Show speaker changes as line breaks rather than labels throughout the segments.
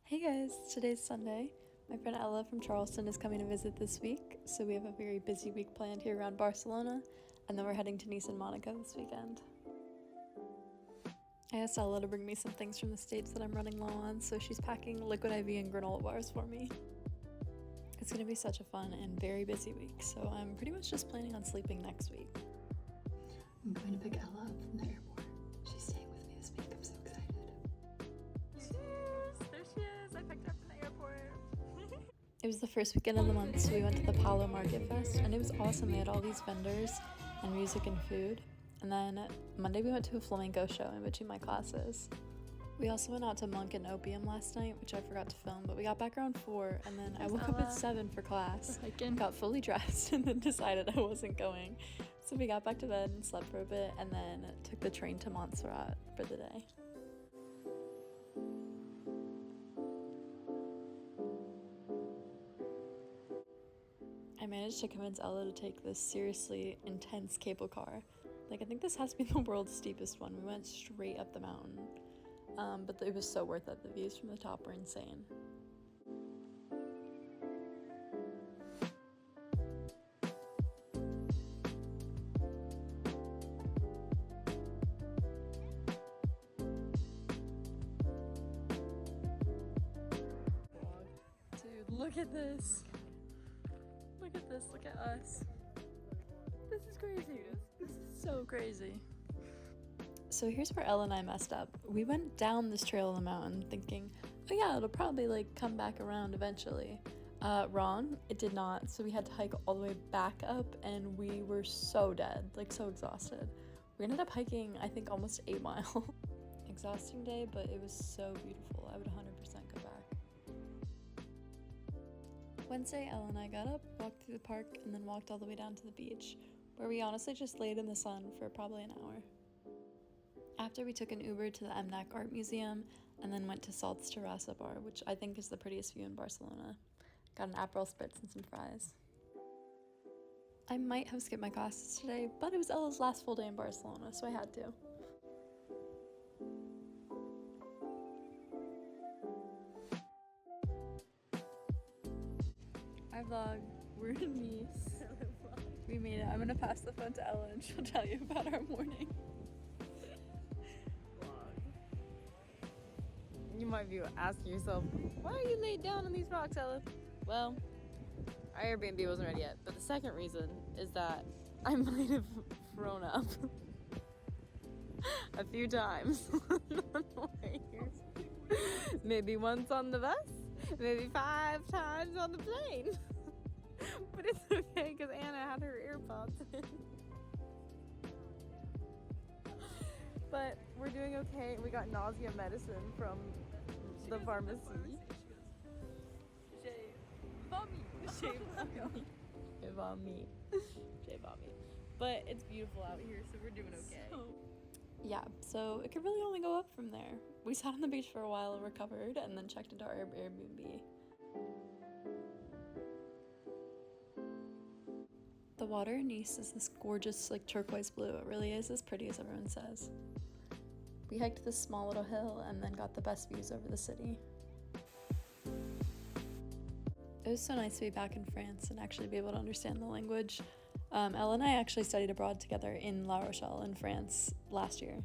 Hey guys, today's Sunday. My friend Ella from Charleston is coming to visit this week, so we have a very busy week planned here around Barcelona, and then we're heading to Nice and Monaco this weekend. I asked Ella to bring me some things from the States that I'm running low on, so she's packing Liquid IV and granola bars for me. It's gonna be such a fun and very busy week, so I'm pretty much just planning on sleeping next week.
I'm going to pick Ella up from the airport. She's staying with me this week. I'm so excited.
There she is. I picked her up from the airport. It was the first weekend of the month, so we went to the Palo Market Fest, and it was awesome. They had all these vendors and music and food. And then Monday we went to a flamenco show in between my classes. We also went out to Monk and Opium last night, which I forgot to film, but we got back around 4, and then I woke up at 7 for class, got fully dressed, and then decided I wasn't going. So we got back to bed and slept for a bit, and then took the train to Montserrat for the day. I managed to convince Ella to take this seriously intense cable car. I think this has to be the world's steepest one. We went straight up the mountain. But it was so worth it. The views from the top were insane. Dude, look at this. Look at this, look at us. This is crazy. This is so crazy. So here's where Ella and I messed up. We went down this trail in the mountain thinking, oh yeah, it'll probably come back around eventually. Wrong, it did not. So we had to hike all the way back up and we were so dead, so exhausted. We ended up hiking, I think, almost 8 miles. Exhausting day, but it was so beautiful. I would 100% go back. Wednesday, Ella and I got up, walked through the park, and then walked all the way down to the beach, where we honestly just laid in the sun for probably an hour. After, we took an Uber to the MNAC Art Museum, and then went to Salt's Terrassa Bar, which I think is the prettiest view in Barcelona. Got an Aperol Spritz and some fries. I might have skipped my classes today, but it was Ella's last full day in Barcelona, so I had to. Hi vlog, we're in Nice. We made it. I'm gonna pass the phone to Ella and she'll tell you about our morning.
You might be asking yourself, why are you laid down on these rocks, Ella? Well, our Airbnb wasn't ready yet, but the second reason is that I might have thrown up a few times on the way here. Maybe once on the bus, maybe 5 times on the plane. But it's okay because Anna had her earpods in. But we're doing okay. We got nausea medicine from the pharmacy. J'ai vomi. But it's beautiful out here, so we're doing okay.
So it could really only go up from there. We sat on the beach for a while and recovered, and then checked into our Airbnb. The water in Nice is this gorgeous, turquoise blue. It really is as pretty as everyone says. We hiked this small little hill and then got the best views over the city. It was so nice to be back in France and actually be able to understand the language. Ella and I actually studied abroad together in La Rochelle in France last year.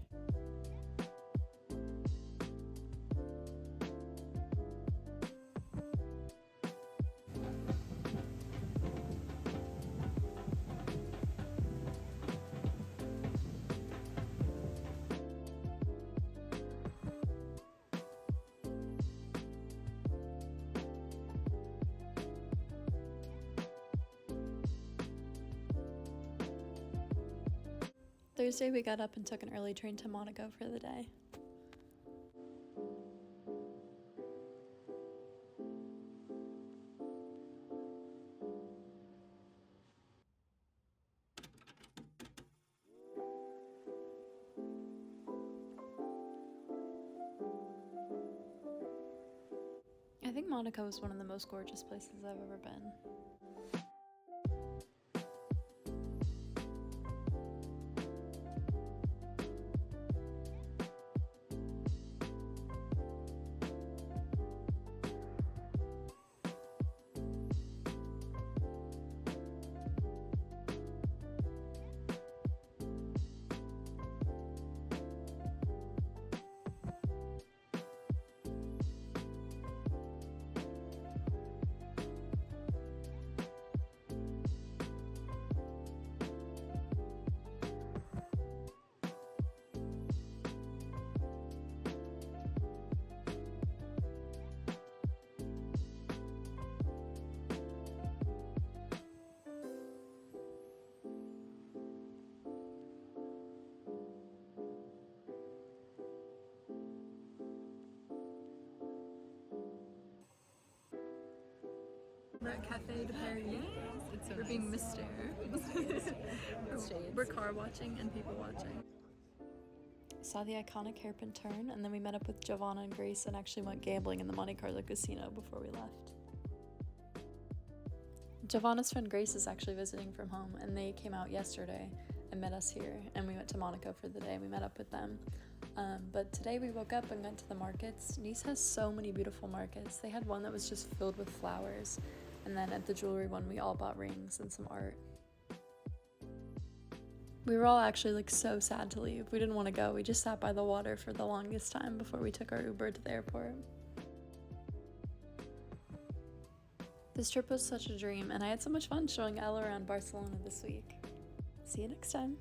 Thursday, we got up and took an early train to Monaco for the day. I think Monaco is one of the most gorgeous places I've ever been. We're at Cafe de Paris.
It's so
We're being Mr. We're car watching and people watching. Saw the iconic hairpin turn, and then we met up with Giovanna and Grace and actually went gambling in the Monte Carlo casino before we left. Giovanna's friend Grace is actually visiting from home, and they came out yesterday and met us here, and we went to Monaco for the day. We met up with them. But today we woke up and went to the markets. Nice has so many beautiful markets. They had one that was just filled with flowers, and then at the jewelry one we all bought rings and some art. We were all actually like so sad to leave. We didn't want to go. We just sat by the water for the longest time before we took our Uber to the airport. This trip was such a dream, and I had so much fun showing Ella around Barcelona this week. See you next time.